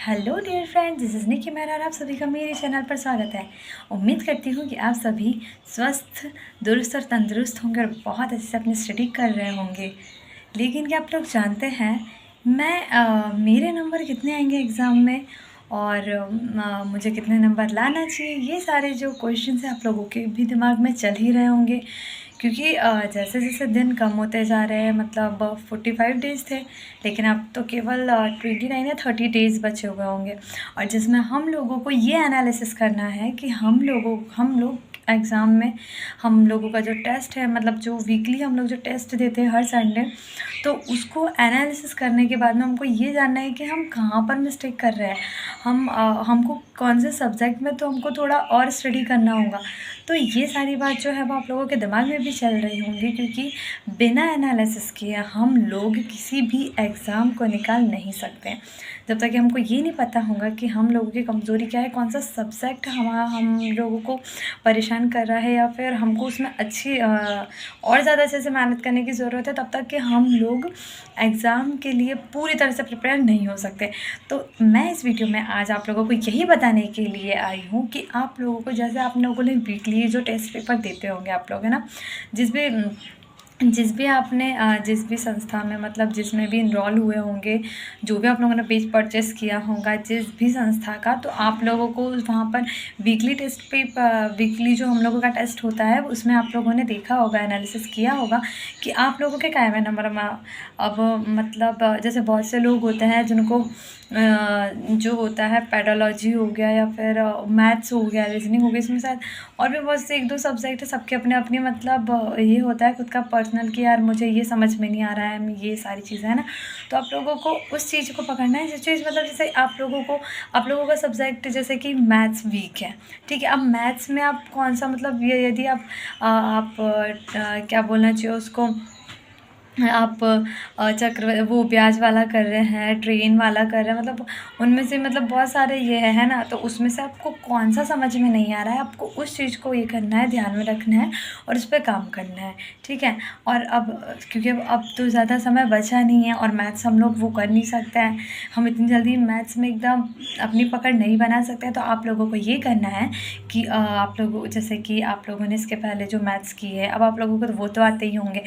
Hello dear friends, this is Nikki Mehra और आप सभी का मेरे चैनल पर स्वागत है। उम्मीद करती हूँ कि आप सभी स्वस्थ, दुरुस्त और तंदुरुस्त होंगे और बहुत अच्छे से अपनी स्टडी कर रहे होंगे। लेकिन क्या आप लोग जानते हैं, मेरे नंबर कितने आएंगे एग्ज़ाम में और मुझे कितने नंबर लाना चाहिए, ये सारे जो क्वेश्चंस हैं आप लोगों के भी दिमाग में चल ही रहे होंगे। क्योंकि जैसे जैसे दिन कम होते जा रहे हैं, मतलब 45 डेज़ थे, लेकिन अब तो केवल 29 या 30 डेज़ बचे हुए होंगे। और जिसमें हम लोगों को ये एनालिसिस करना है कि हम लोग एग्ज़ाम में हम लोगों का जो टेस्ट है, मतलब जो वीकली हम लोग जो टेस्ट देते हैं हर संडे, तो उसको एनालिसिस करने के बाद में हमको ये जानना है कि हम कहाँ पर मिस्टेक कर रहे हैं। हमको कौन से सब्जेक्ट में तो हमको थोड़ा और स्टडी करना होगा। तो ये सारी बात जो है वो आप लोगों के दिमाग में भी चल रही होंगी, क्योंकि बिना एनालिसिस किए हम लोग किसी भी एग्ज़ाम को निकाल नहीं सकते जब तक कि हमको ये नहीं पता होगा कि हम लोगों की कमज़ोरी क्या है, कौन सा सब्जेक्ट हम लोगों को परेशान कर रहा है, या फिर हमको उसमें और ज़्यादा अच्छे से मेहनत करने की ज़रूरत है, तब तक कि हम लोग एग्ज़ाम के लिए पूरी तरह से प्रिपेयर नहीं हो सकते। तो मैं इस वीडियो में आज आप लोगों को यही बताने के लिए आई हूँ कि आप लोगों को, जैसे आप लोगों ने वीकली जो टेस्ट पेपर देते होंगे आप लोग, है ना, जिस भी संस्था में, मतलब जिसमें भी इनरोल हुए होंगे, जो भी आप लोगों ने पेज परचेस किया होगा जिस भी संस्था का, तो आप लोगों को वहाँ पर वीकली जो हम लोगों का टेस्ट होता है उसमें आप लोगों ने देखा होगा, एनालिसिस किया होगा कि आप लोगों के कायमे नंबर में अब, मतलब जैसे बहुत से लोग होते हैं जिनको जो होता है पेडोलॉजी हो गया, या फिर मैथ्स हो गया, रीजनिंग हो गया, इसमें शायद और भी बहुत से 1-2 सब्जेक्ट है। सबके अपने अपने, मतलब ये होता है खुद का पर्सनल कि यार मुझे ये समझ में नहीं आ रहा है, ये सारी चीज़ें है ना। तो आप लोगों को उस चीज़ को पकड़ना है, जिस चीज़, मतलब जैसे आप लोगों का सब्जेक्ट जैसे कि मैथ्स वीक है, ठीक है। अब मैथ्स में आप कौन सा, मतलब ये यदि क्या बोलना चाहिए उसको, आप चक्र वो ब्याज वाला कर रहे हैं, ट्रेन वाला कर रहे हैं, मतलब उनमें से, मतलब बहुत सारे ये है ना, तो उसमें से आपको कौन सा समझ में नहीं आ रहा है, आपको उस चीज़ को ये करना है, ध्यान में रखना है और उस पर काम करना है, ठीक है। और अब क्योंकि अब तो ज़्यादा समय बचा नहीं है और मैथ्स हम लोग वो कर नहीं सकते हैं, हम इतनी जल्दी मैथ्स में एकदम अपनी पकड़ नहीं बना सकते हैं। तो आप लोगों को ये करना है कि आप लोगों, जैसे कि आप लोगों ने इसके पहले जो मैथ्स की है, अब आप लोगों को तो वो तो आते ही होंगे।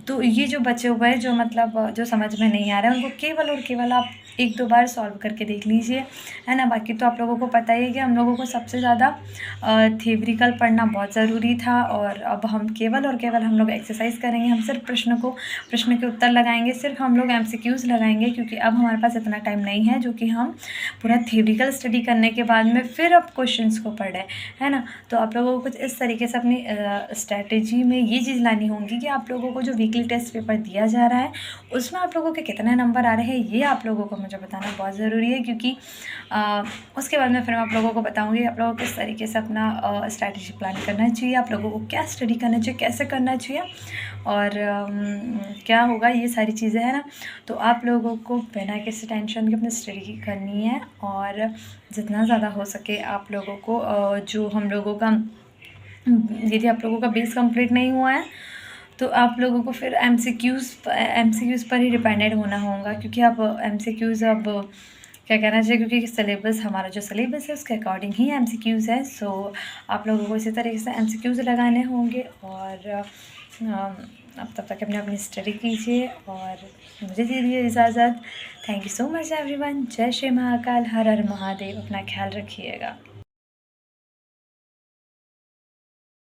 तो ये जो बचे हुए हैं, जो मतलब जो समझ में नहीं आ रहा है, उनको केवल और केवल आप 1-2 बार सॉल्व करके देख लीजिए, है ना। बाकी तो आप लोगों को पता ही है कि हम लोगों को सबसे ज़्यादा थ्योरिकल पढ़ना बहुत ज़रूरी था, और अब हम केवल और केवल हम लोग एक्सरसाइज करेंगे। हम सिर्फ प्रश्न के उत्तर लगाएंगे, सिर्फ हम लोग MCQs लगाएंगे, क्योंकि अब हमारे पास इतना टाइम नहीं है जो कि हम पूरा थ्योरिकल स्टडी करने के बाद में फिर अब क्वेश्चंस को पढ़ें, है ना। तो आप लोगों को कुछ इस तरीके से अपनी स्ट्रैटेजी में ये चीज़ लानी होगी कि आप लोगों को जो वीकली टेस्ट पेपर दिया जा रहा है उसमें आप लोगों के कितने नंबर आ रहे हैं, ये आप लोगों को मुझे बताना बहुत ज़रूरी है। क्योंकि उसके बाद में फिर मैं आप लोगों को बताऊंगी आप लोगों को किस तरीके से अपना स्ट्रैटेजी प्लान करना चाहिए, आप लोगों को क्या स्टडी करना चाहिए, कैसे करना चाहिए, और क्या होगा, ये सारी चीज़ें हैं ना। तो आप लोगों को बिना किसी टेंशन के अपनी स्टडी करनी है, और जितना ज़्यादा हो सके आप लोगों को जो हम लोगों का, यदि आप लोगों का बेस कंप्लीट नहीं हुआ है तो आप लोगों को फिर एमसीक्यूज़ पर ही डिपेंडेंट होना होगा, क्योंकि अब एमसीक्यूज़, अब क्या कहना चाहिए, क्योंकि हमारा जो सिलेबस है उसके अकॉर्डिंग ही एमसीक्यूज़ है। सो आप लोगों को इसी तरीके से एमसीक्यूज़ लगाने होंगे, और अब तब तक अपनी अपनी स्टडी कीजिए और मुझे दीजिए इजाज़त। Thank you so much everyone. जय श्री महाकाल, हर हर महादेव। अपना ख्याल रखिएगा।